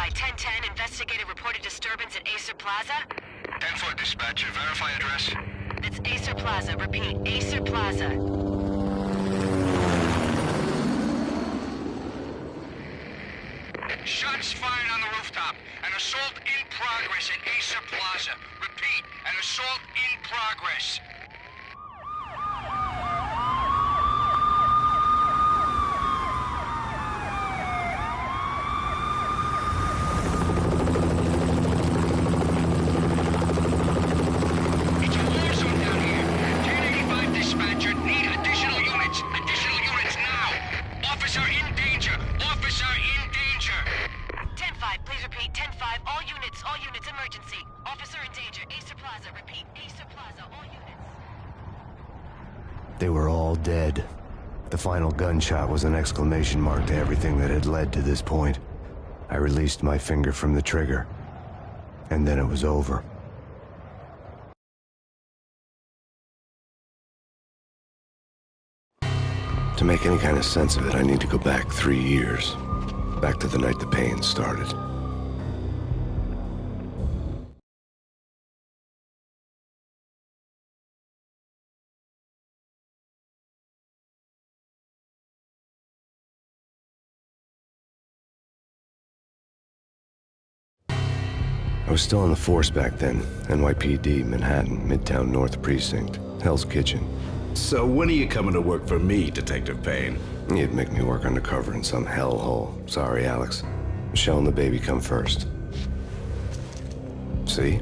Verify 1010, investigated reported disturbance at Acer Plaza. 10-4 dispatcher, verify address. It's Acer Plaza, repeat, Acer Plaza. Shots fired on the rooftop. An assault in progress at Acer Plaza. Repeat, an assault in progress. It's a war zone down here. 1085 dispatcher, need additional units. Additional units now. Officer in danger. Officer in danger. 10-5, please repeat, 10-5, all units, emergency. Officer in danger, Acer Plaza, repeat, Acer Plaza, all units. They were all dead. The final gunshot was an exclamation mark to everything that had led to this point. I released my finger from the trigger, and then it was over. To make any kind of sense of it, I need to go back 3 years. Back to the night the Payne started. I was still on the force back then. NYPD, Manhattan, Midtown North Precinct, Hell's Kitchen. So when are you coming to work for me, Detective Payne? You'd make me work undercover in some hellhole. Sorry, Alex. Michelle and the baby come first. See?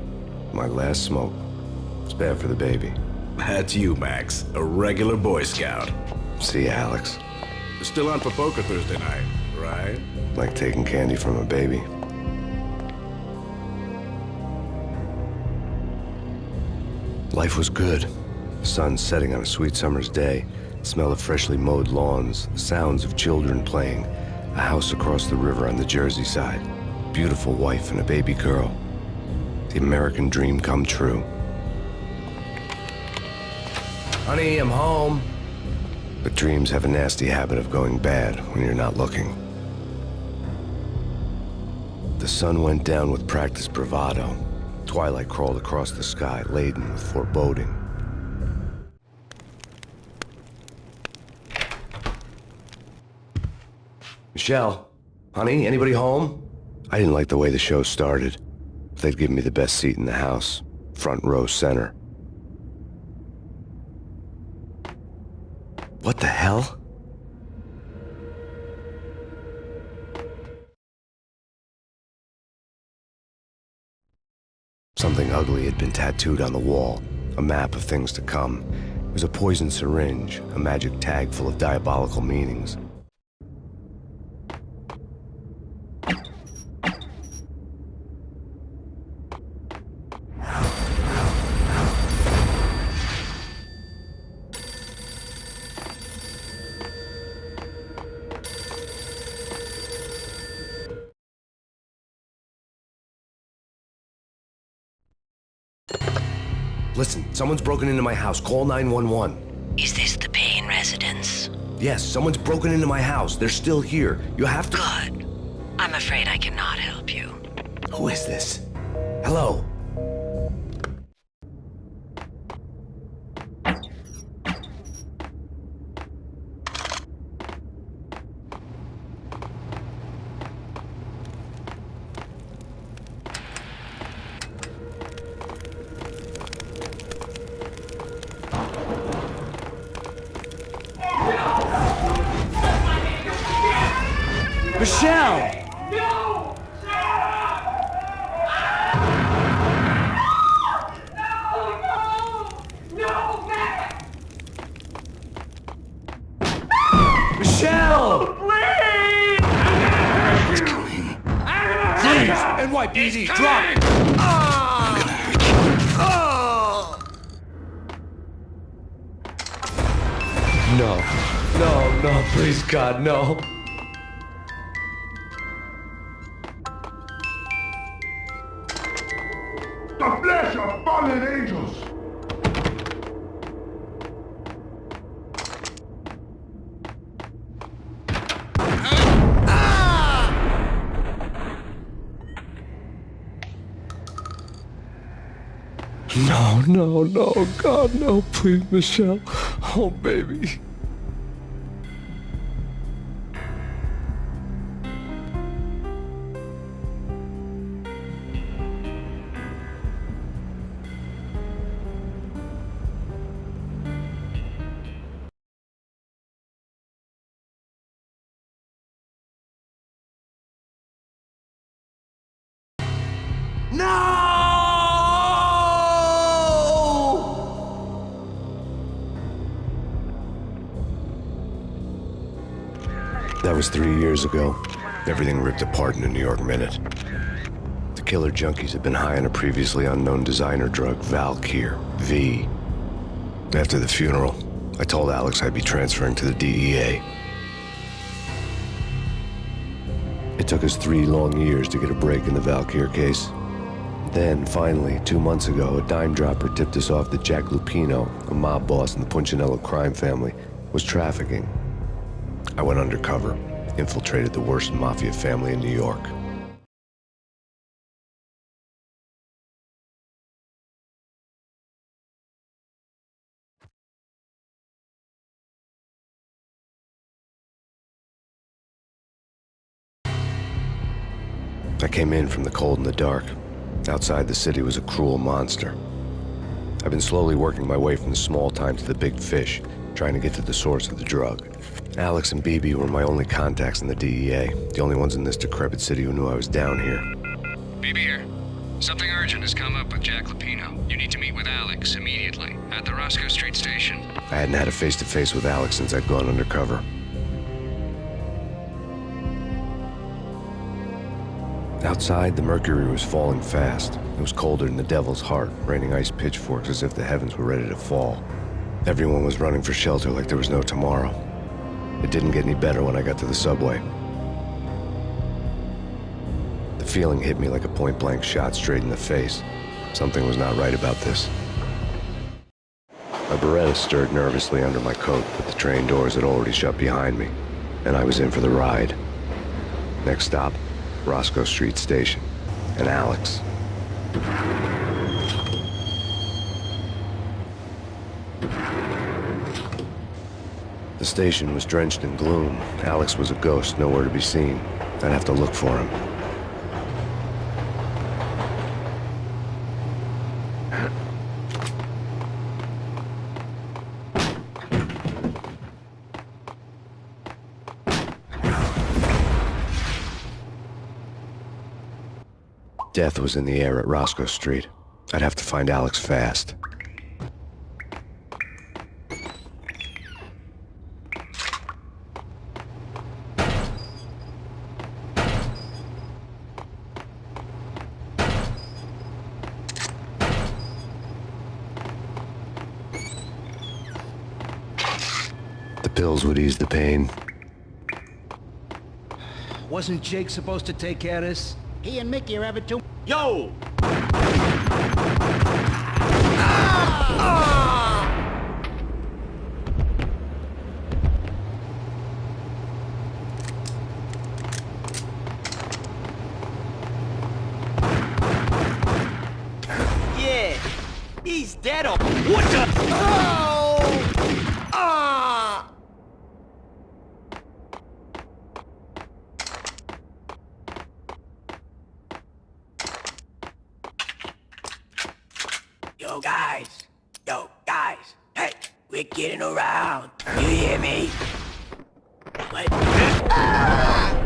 My last smoke. It's bad for the baby. That's you, Max. A regular Boy Scout. See, Alex. You're still on for poker Thursday night, right? Like taking candy from a baby. Life was good. The sun setting on a sweet summer's day, the smell of freshly mowed lawns, the sounds of children playing, a house across the river on the Jersey side, beautiful wife and a baby girl. The American dream come true. Honey, I'm home. But dreams have a nasty habit of going bad when you're not looking. The sun went down with practiced bravado. Twilight crawled across the sky, laden with foreboding. Michelle, honey, anybody home? I didn't like the way the show started. They'd given me the best seat in the house, front row center. What the hell? Something ugly had been tattooed on the wall, a map of things to come. It was a poison syringe, a magic tag full of diabolical meanings. Listen, someone's broken into my house. Call 911. Is this the Payne residence? Yes, someone's broken into my house. They're still here. You have to... Good. I'm afraid I cannot help you. Who is this? Hello? Michelle! No! No, Matt! Michelle! Please! It's coming. Freeze! NYPD, drop! I'm gonna hurt you. No, please God, no. The flesh of fallen angels! No, no, no, God, no, please, Michelle. Oh, baby. That was 3 years ago. Everything ripped apart in a New York minute. The killer junkies had been high on a previously unknown designer drug, Valkyr, V. After the funeral, I told Alex I'd be transferring to the DEA. It took us 3 long years to get a break in the Valkyr case. Then, finally, 2 months ago, a dime dropper tipped us off that Jack Lupino, a mob boss in the Punchinello crime family, was trafficking. I went undercover, infiltrated the worst mafia family in New York. I came in from the cold and the dark. Outside, the city was a cruel monster. I've been slowly working my way from the small time to the big fish, trying to get to the source of the drug. Alex and BB were my only contacts in the DEA, the only ones in this decrepit city who knew I was down here. BB here. Something urgent has come up with Jack Lupino. You need to meet with Alex immediately at the Roscoe Street station. I hadn't had a face-to-face with Alex since I'd gone undercover. Outside, the mercury was falling fast. It was colder than the devil's heart, raining ice pitchforks as if the heavens were ready to fall. Everyone was running for shelter like there was no tomorrow. It didn't get any better when I got to the subway. The feeling hit me like a point-blank shot straight in the face. Something was not right about this. My Beretta stirred nervously under my coat, but the train doors had already shut behind me, and I was in for the ride. Next stop, Roscoe Street Station, and Alex. The station was drenched in gloom. Alex was a ghost, nowhere to be seen. I'd have to look for him. Death was in the air at Roscoe Street. I'd have to find Alex fast. The pills would ease the pain. Wasn't Jake supposed to take care of this? He and Mickey are having too... Yo! Yeah, he's dead. What the? Oh! Ah! Yo guys, hey, we're getting around. You hear me? What? Ah!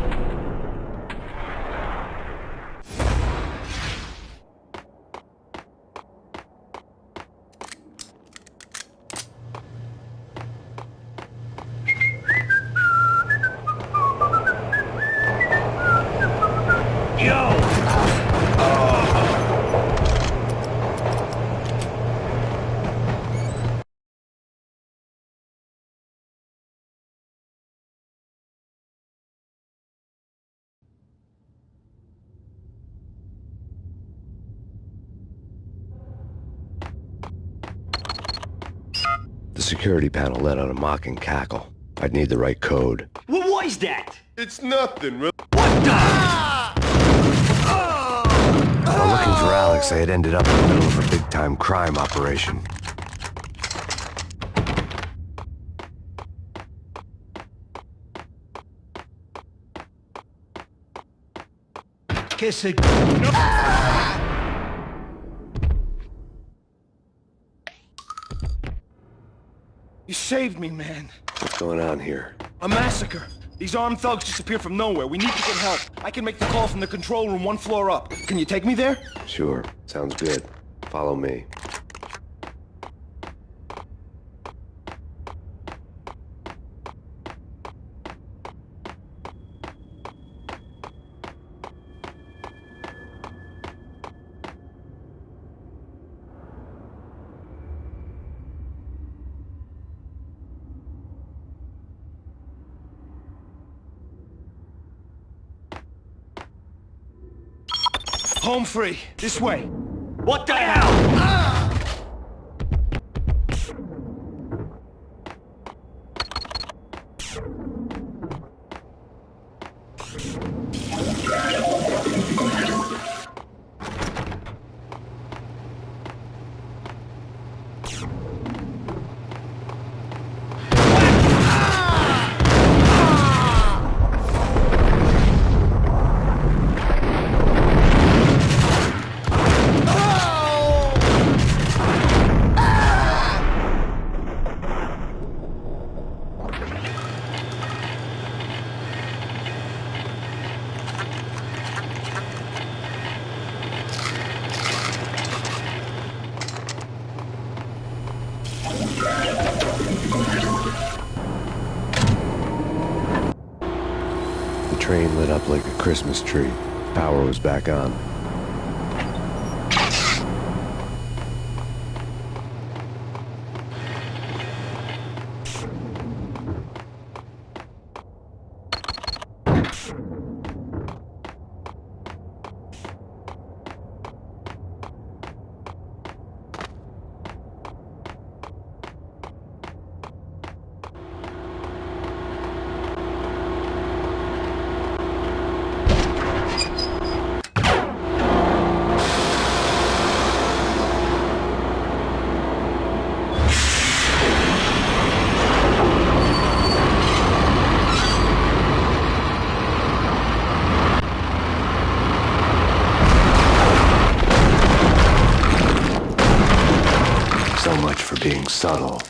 The security panel let out a mocking cackle. I'd need the right code. What was that? It's nothing, really. What the? While looking for Alex, Alex, I had ended up in the middle of a big-time crime operation. Kiss it. You saved me, man. What's going on here? A massacre. These armed thugs just appeared from nowhere. We need to get help. I can make the call from the control room 1 floor up. Can you take me there? Sure, sounds good. Follow me. Home free. This way. What the hell? The train lit up like a Christmas tree. Power was back on. So much for being subtle.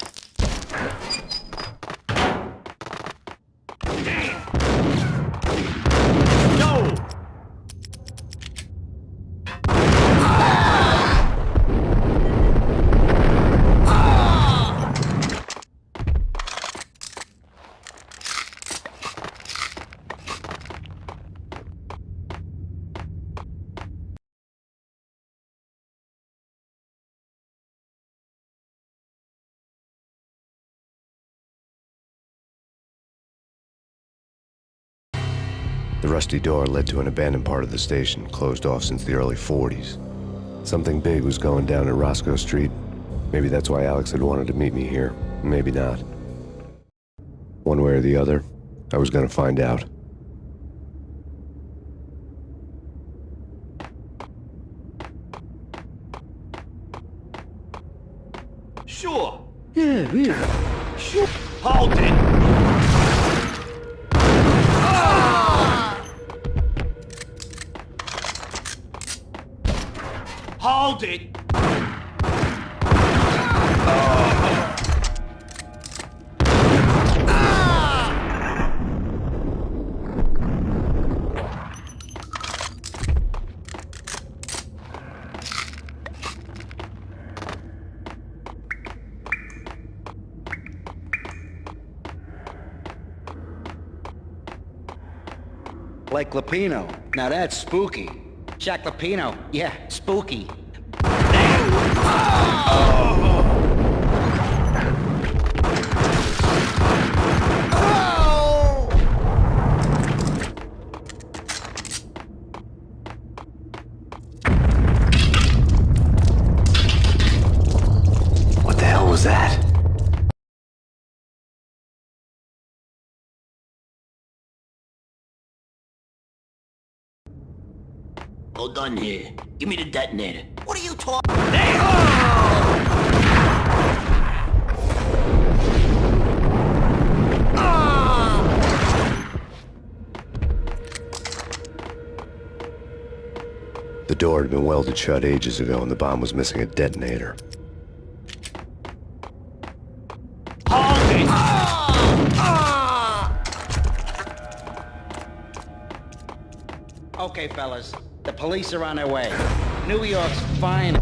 No! The rusty door led to an abandoned part of the station, closed off since the early 40s. Something big was going down at Roscoe Street. Maybe that's why Alex had wanted to meet me here. Maybe not. One way or the other, I was gonna find out. Sure. Yeah. Sure. Hold it. Hold it! Like Lapino. Now that's spooky. Jack Lapino. Yeah, spooky. What the hell was that? All done here. Give me the detonator. What are you talking? The door had been welded shut ages ago and the bomb was missing a detonator. Okay, fellas. The police are on their way. New York's fine.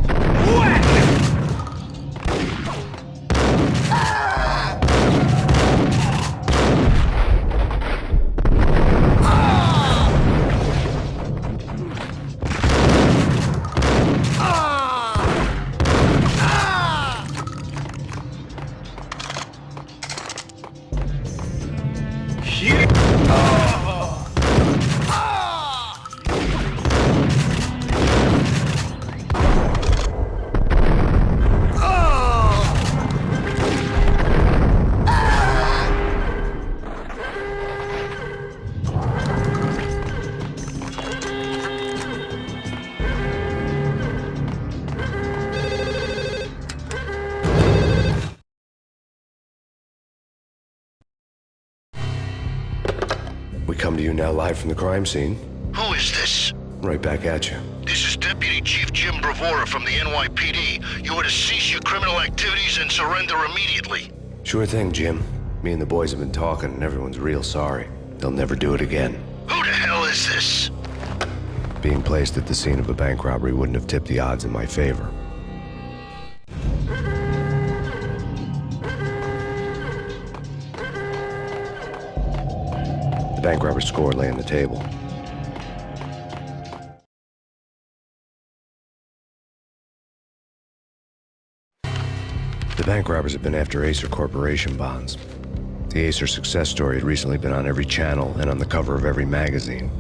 We come to you now live from the crime scene. Who is this? Right back at you. This is Deputy Chief Jim Bravura from the NYPD. You are to cease your criminal activities and surrender immediately. Sure thing, Jim. Me and the boys have been talking and everyone's real sorry. They'll never do it again. Who the hell is this? Being placed at the scene of a bank robbery wouldn't have tipped the odds in my favor. The bank robber's score lay on the table. The bank robbers have been after Acer Corporation bonds. The Acer success story had recently been on every channel and on the cover of every magazine.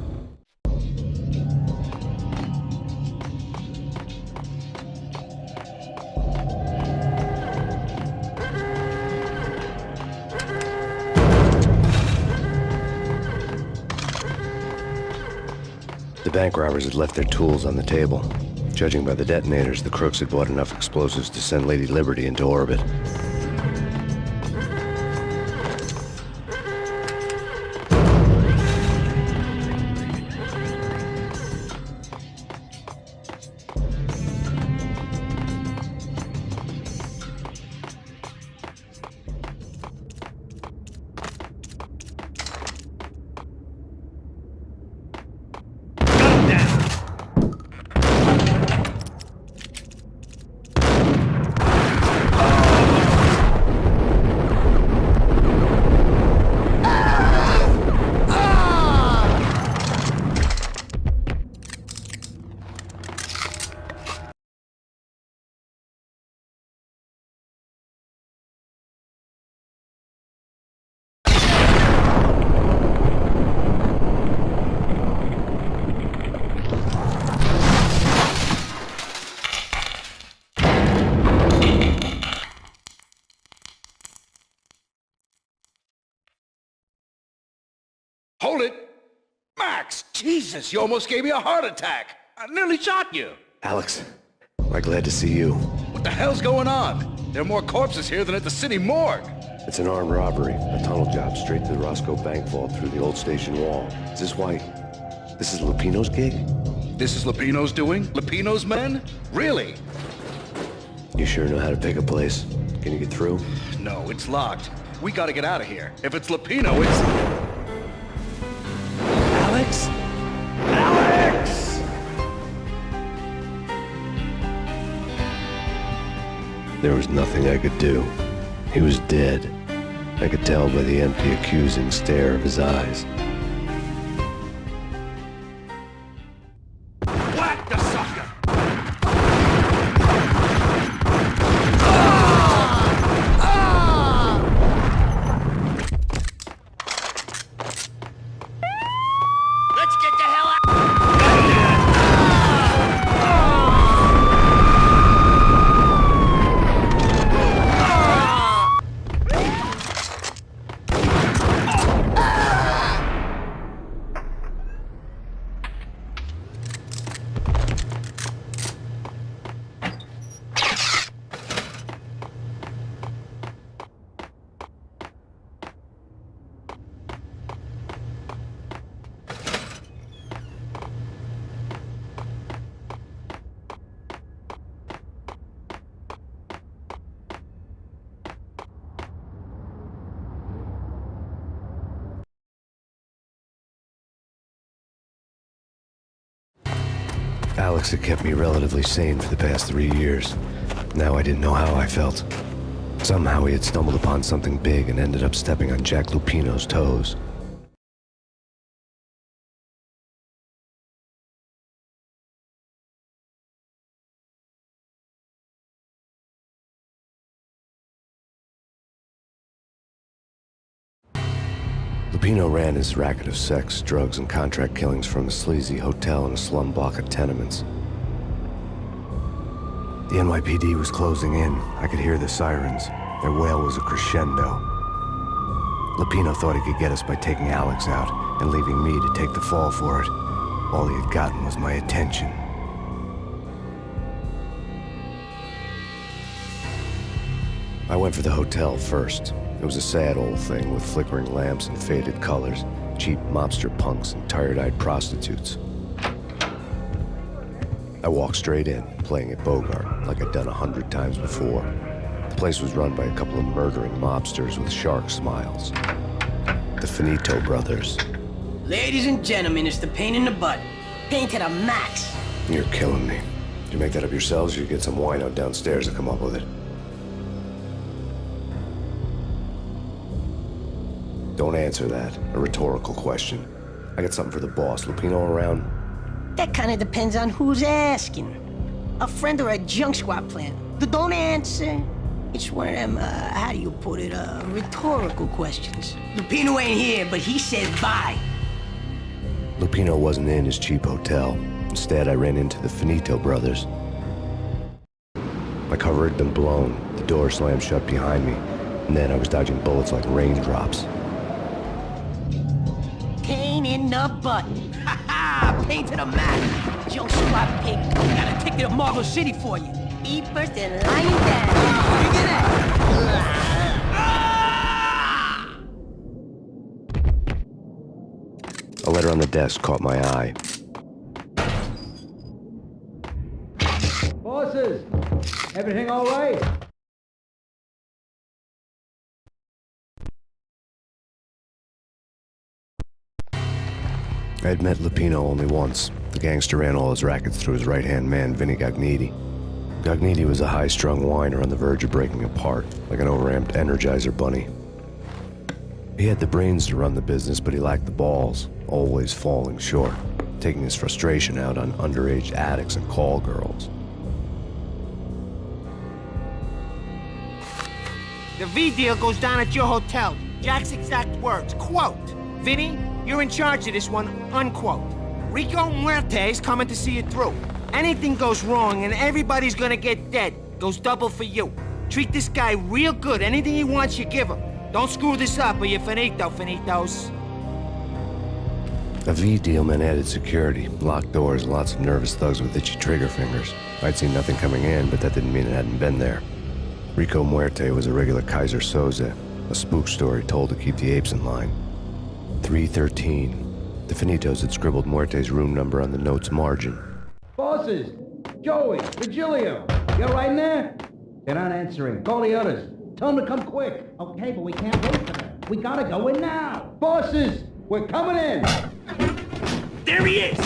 The bank robbers had left their tools on the table. Judging by the detonators, the crooks had bought enough explosives to send Lady Liberty into orbit. Hold it! Max! Jesus, you almost gave me a heart attack! I nearly shot you! Alex, we're glad to see you. What the hell's going on? There are more corpses here than at the city morgue! It's an armed robbery, a tunnel job straight to the Roscoe Bank vault through the old station wall. Is this why... this is Lupino's gig? This is Lupino's doing? Lupino's men? Really? You sure know how to pick a place? Can you get through? No, it's locked. We gotta get out of here. If it's Lupino, it's... Alex? Alex! There was nothing I could do. He was dead. I could tell by the empty, accusing stare of his eyes. Whack the sucker! Let's get the hell out! Alex had kept me relatively sane for the past 3 years. Now I didn't know how I felt. Somehow he had stumbled upon something big and ended up stepping on Jack Lupino's toes. Lupino ran his racket of sex, drugs, and contract killings from a sleazy hotel in a slum block of tenements. The NYPD was closing in. I could hear the sirens. Their wail was a crescendo. Lupino thought he could get us by taking Alex out and leaving me to take the fall for it. All he had gotten was my attention. I went for the hotel first. It was a sad old thing with flickering lamps and faded colors, cheap mobster punks and tired-eyed prostitutes. I walked straight in, playing at Bogart, like I'd done 100 times before. The place was run by a couple of murdering mobsters with shark smiles. The Finito brothers. Ladies and gentlemen, it's the Payne in the butt. Payne to the max. You're killing me. Did you make that up yourselves, or you get some wino downstairs to come up with it? Don't answer that. A rhetorical question. I got something for the boss. Lupino around? That kind of depends on who's asking. A friend or a junk squad plan. Don't answer. It's one of them, how do you put it, rhetorical questions. Lupino ain't here, but he said bye. Lupino wasn't in his cheap hotel. Instead, I ran into the Finito brothers. My cover had been blown. The door slammed shut behind me. And then I was dodging bullets like raindrops. Payne in the butt. Ha ha! Payne to the max. Junk squad pig. Got a ticket to Marble City for you. Eat first and lying down. You get that? A letter on the desk caught my eye. Bosses, everything all right? I had met Lupino only once. The gangster ran all his rackets through his right-hand man, Vinny Gagniti. Gagniti was a high-strung whiner on the verge of breaking apart, like an overamped Energizer bunny. He had the brains to run the business, but he lacked the balls, always falling short, taking his frustration out on underage addicts and call girls. The V deal goes down at your hotel. Jack's exact words, quote, "Vinny, you're in charge of this one," unquote. Rico Muerte's coming to see it through. Anything goes wrong and everybody's gonna get dead. Goes double for you. Treat this guy real good. Anything he wants, you give him. Don't screw this up or you're finito, finitos. A V deal meant added security, locked doors, and lots of nervous thugs with itchy trigger fingers. I'd seen nothing coming in, but that didn't mean it hadn't been there. Rico Muerte was a regular Kaiser Soze, a spook story told to keep the apes in line. 313. The Finitos had scribbled Muerte's room number on the note's margin. Bosses, Joey, Virgilio, you right in there? They're not answering. Call the others. Tell them to come quick. Okay, but we can't wait for them. We gotta go in now. Bosses, we're coming in. There he is!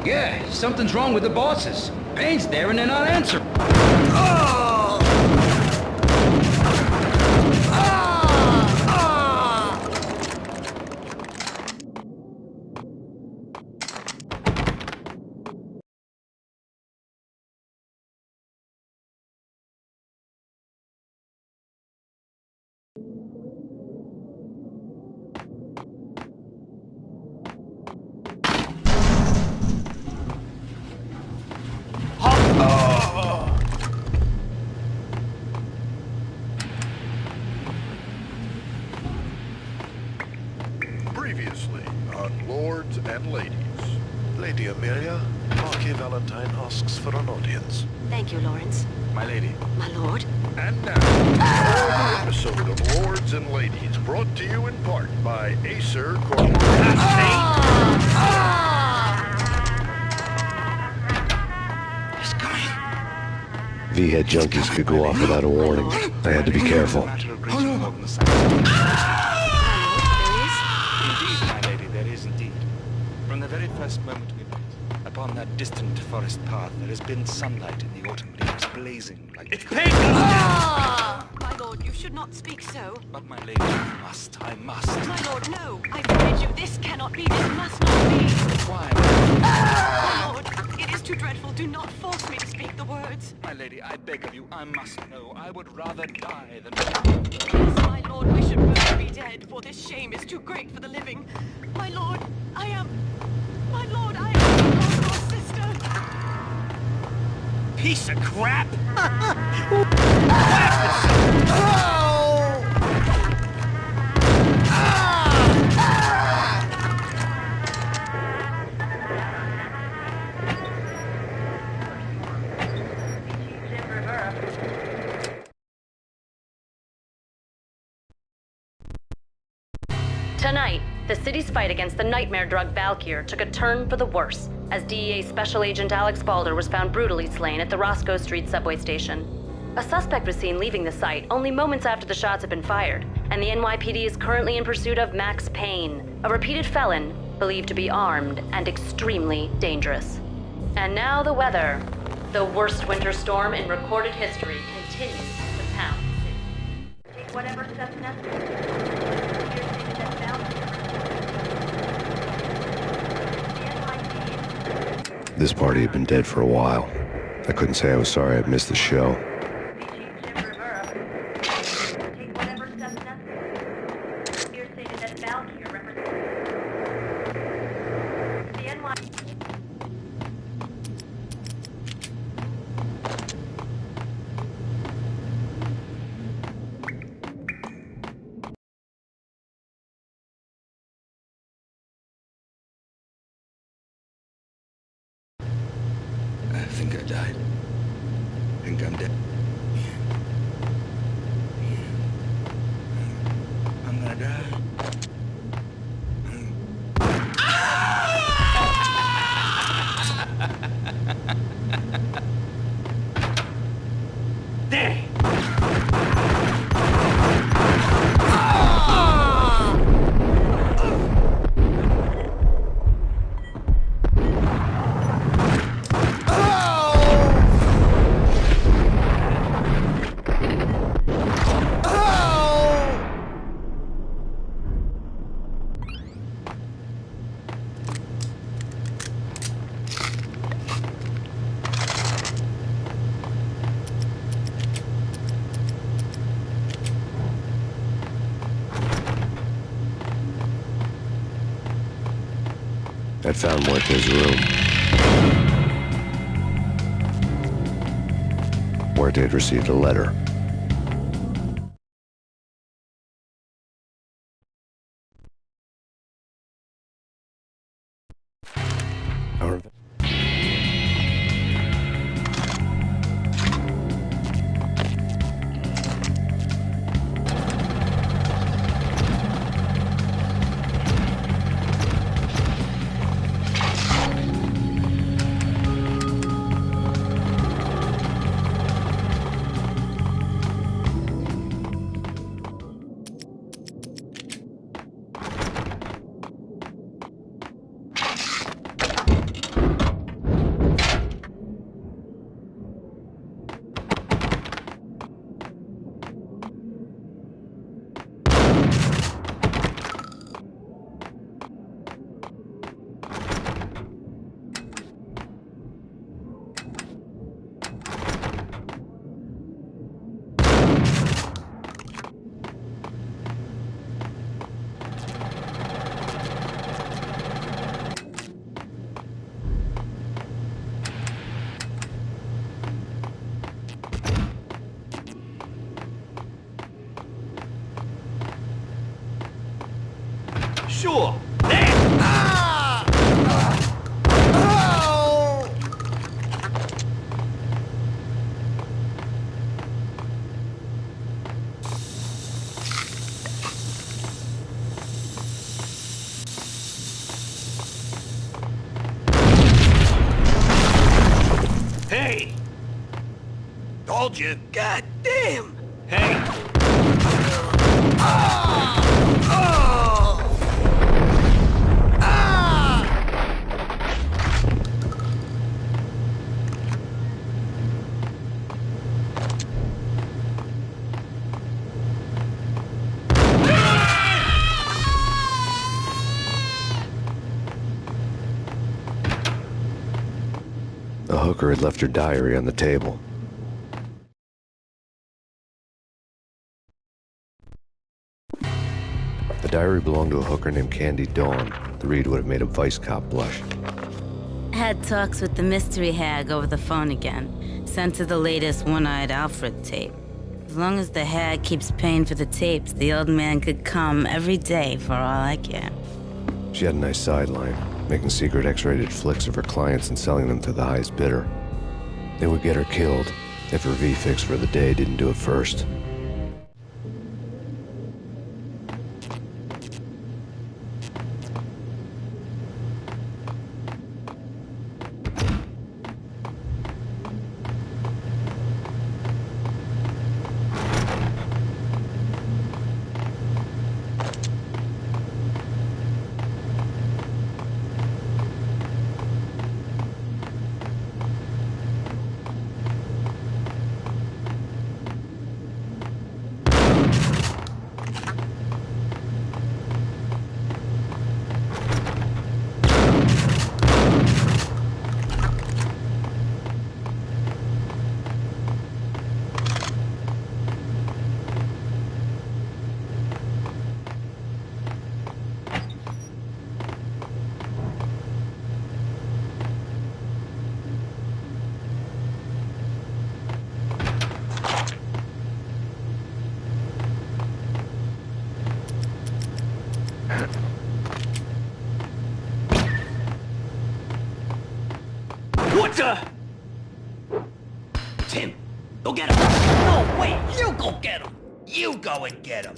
Yeah, something's wrong with the bosses. Payne's there and they're not answering. lords and ladies. Lady Amelia, Marquis Valentine asks for an audience. Thank you, Lawrence. My lady. My lord. And now, another episode of Lords and Ladies, brought to you in part by Acer Corporation. He's coming. V-head junkies could go off without a warning. I had to be careful. Indeed, my lady, there is indeed. From the very first moment we met, upon that distant forest path, there has been sunlight in the autumn leaves blazing like... It's Payne! My lord, you should not speak so. But my lady, I must. My lord, no. I forbid you. This cannot be. This must not be. Why? My lord, it is too dreadful. Do not force me to speak the words. My lady, I beg of you, I must know. I would rather die than... Yes, my lord, we should both be dead, for this shame is too great for the living. My lord, I am... My lord, I am your sister. Piece of crap! Tonight, the city's fight against the nightmare drug Valkyr took a turn for the worse, as DEA Special Agent Alex Balder was found brutally slain at the Roscoe Street subway station. A suspect was seen leaving the site only moments after the shots had been fired, and the NYPD is currently in pursuit of Max Payne, a repeated felon believed to be armed and extremely dangerous. And now the weather. The worst winter storm in recorded history continues to pound the city. Take whatever steps necessary. This party had been dead for a while. I couldn't say I was sorry I'd missed the show. I think I died. I think I'm dead. I'm gonna die. There! I'd found Muerte's room. Muerte had received a letter. Sure. There! Ah! Hey! Told you. God damn! Hey! The hooker had left her diary on the table. The diary belonged to a hooker named Candy Dawn. The read would have made a vice cop blush. Had talks with the mystery hag over the phone again. Sent her the latest One-Eyed Alfred tape. As long as the hag keeps paying for the tapes, the old man could come every day for all I care. She had a nice sideline, making secret X-rated flicks of her clients and selling them to the highest bidder. They would get her killed if her V-fix for the day didn't do it first. What the? It's him. Go get him. No, wait. You go get him. You go and get him.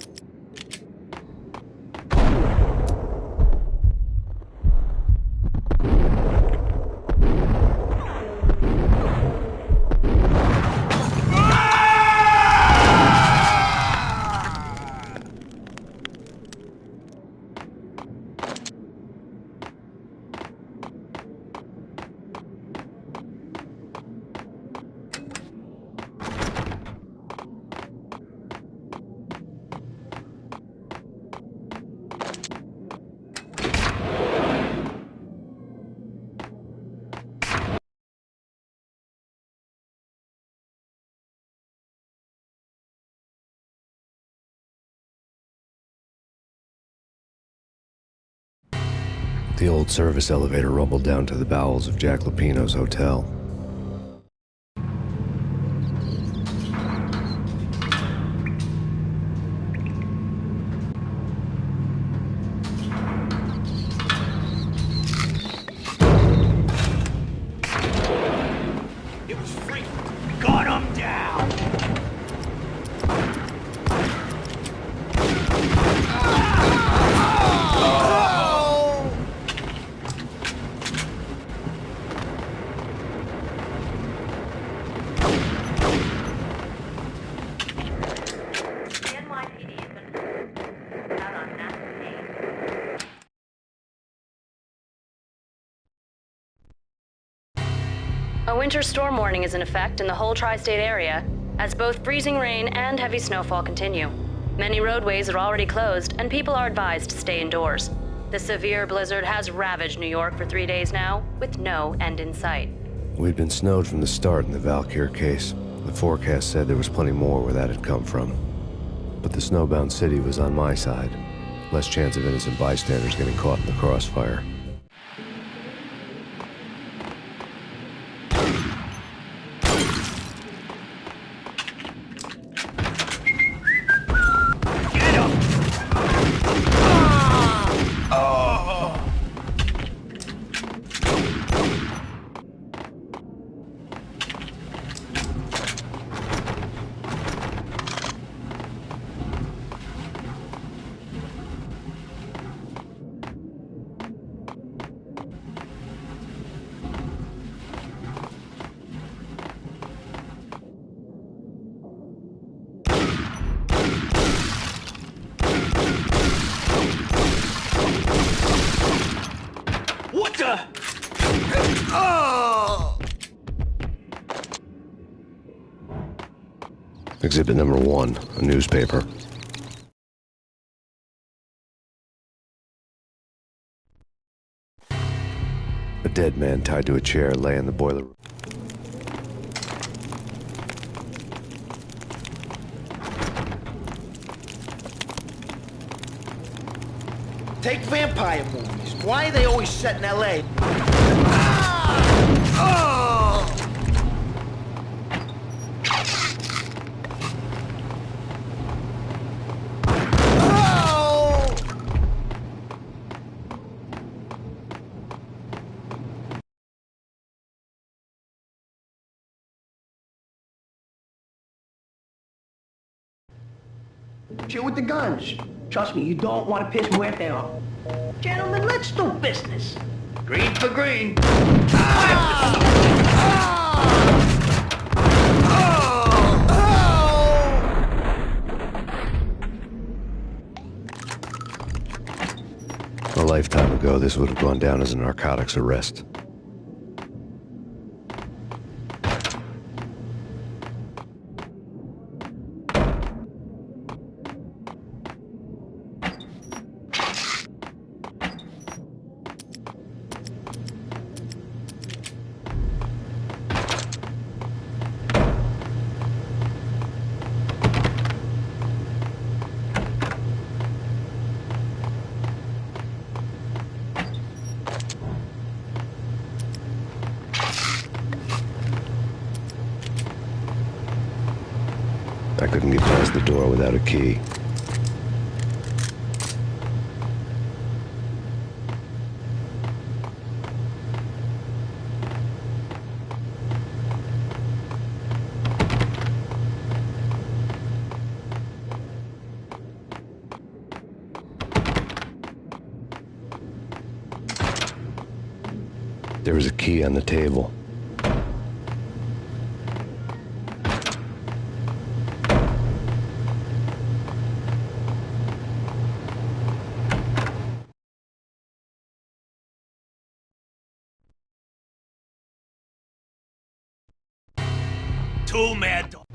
The old service elevator rumbled down to the bowels of Jack Lupino's hotel. It was free. Got him down. A winter storm warning is in effect in the whole tri-state area, as both freezing rain and heavy snowfall continue. Many roadways are already closed, and people are advised to stay indoors. The severe blizzard has ravaged New York for 3 days now, with no end in sight. We'd been snowed from the start in the Valkyr case. The forecast said there was plenty more where that had come from. But the snowbound city was on my side. Less chance of innocent bystanders getting caught in the crossfire. Oh! Exhibit number 1, a newspaper. A dead man tied to a chair lay in the boiler room. Take vampire movies. Why are they always set in L.A.? Ah! Oh! Oh! Shit with the guns. Trust me, you don't want to piss Muerte off. Gentlemen, let's do business. Green for green. A lifetime ago, this would have gone down as a narcotics arrest. I couldn't get past the door without a key. There was a key on the table. Two mad dogs.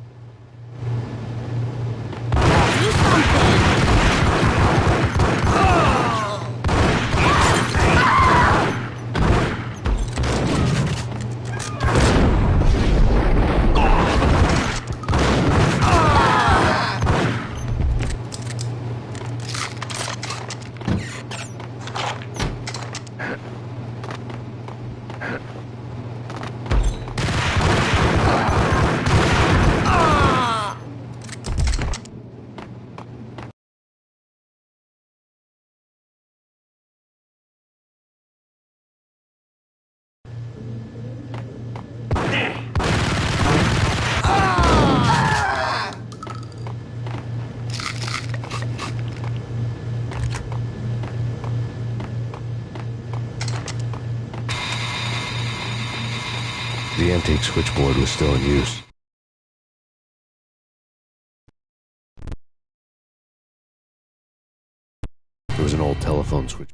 The antique switchboard was still in use. There was an old telephone switch.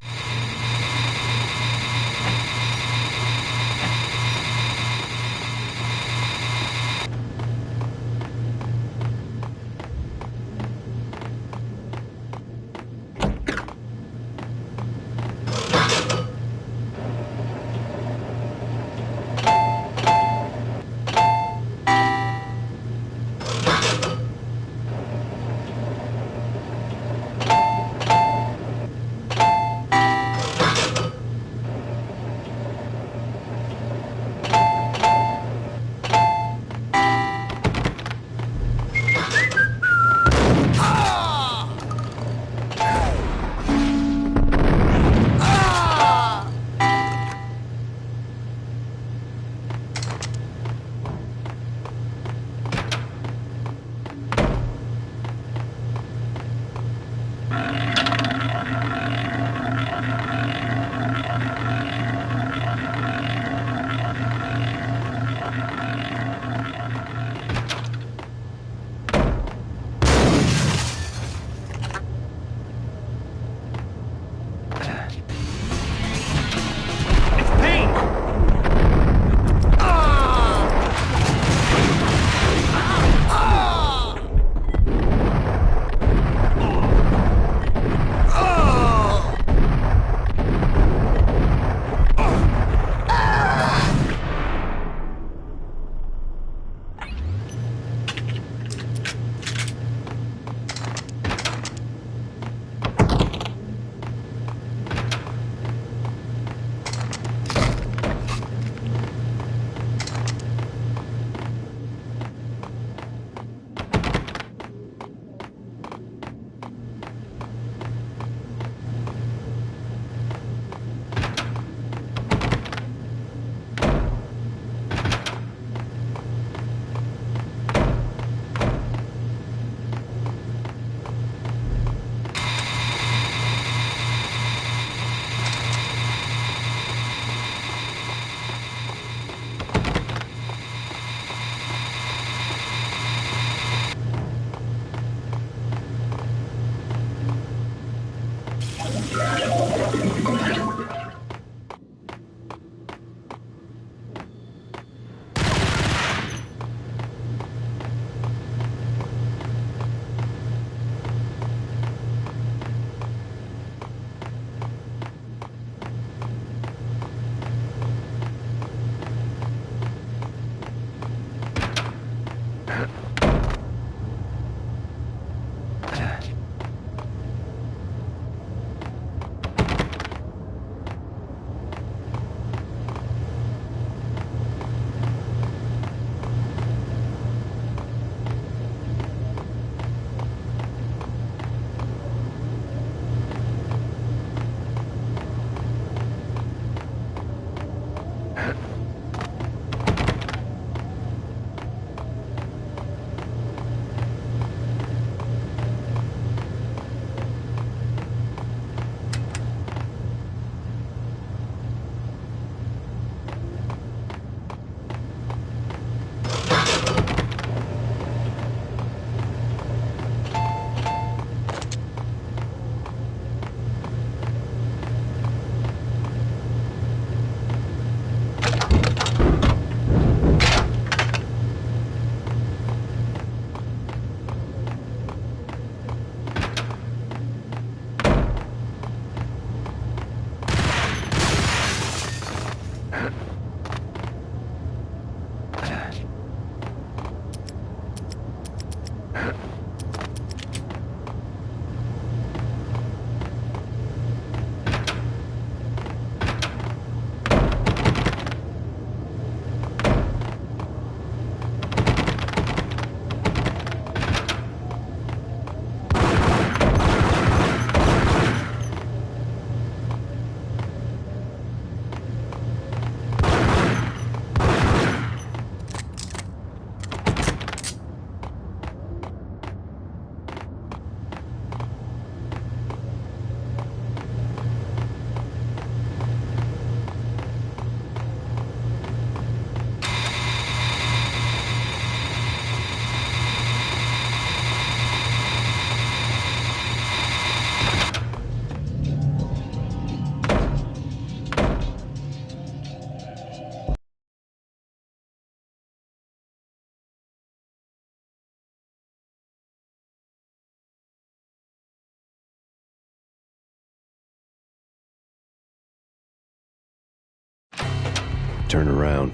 turned around.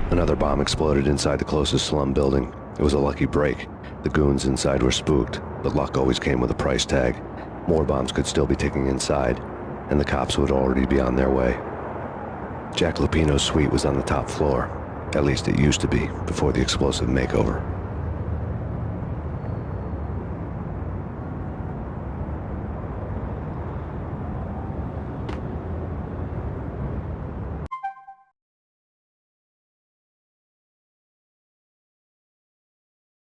Another bomb exploded inside the closest slum building. It was a lucky break. The goons inside were spooked, but luck always came with a price tag. More bombs could still be ticking inside, and the cops would already be on their way. Jack Lupino's suite was on the top floor. At least it used to be, before the explosive makeover.